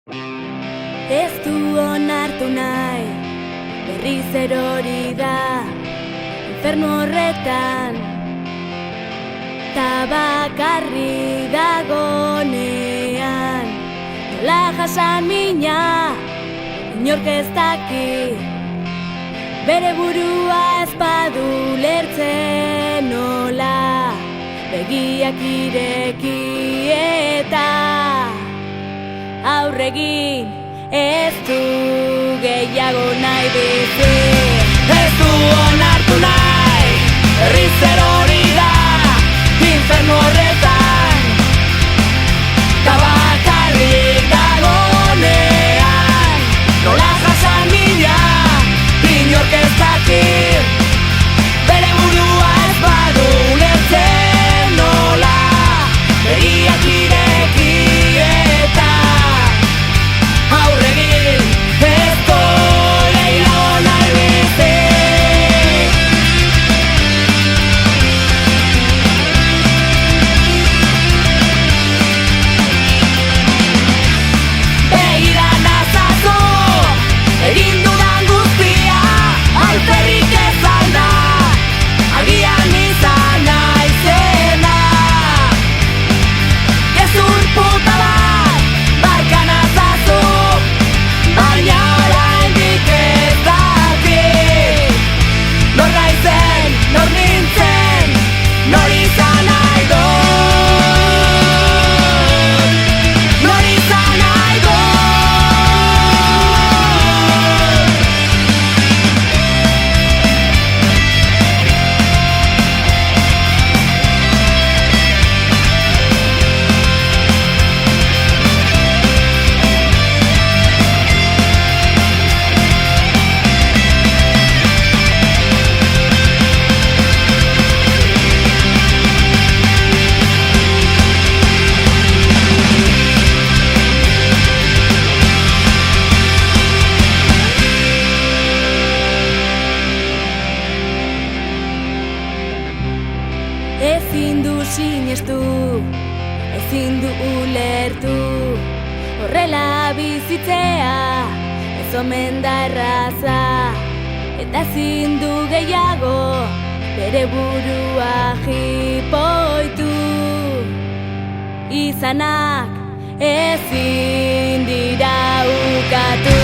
Ez du onartu nahi, berriz erori da infernu horretan, ta bakarrik dagonean, nola jasan mina, inork ez daki, bere burua ez badu lertzen nola, begiak ireki eta aurregin. Ez du gehiago nahi bizi, ez du onartu nahi, berriz erori da infernu horretan, ta bakarrik dagonean, nola jasan mina, inork ez daki, bere burua ez badu ulertzen nola, begiak ireki eta aurregin. Ez du gehiago nahi bizi. Begira nazazu, egin dudan guztia, alferrik ez alda, agian izan naizena. Gezur puta bat, barka nazazu, baina oraindik ez dakit nor naizen, nor nintzen, nor izan nahi dut, nor izan nahi dut. Ezin du sinestu, ezin du ulertu, horrela bizitzea, ez omen da erraza, eta ezin du gehiago, bere burua jipoitu. Izanak ezin dira ukatu.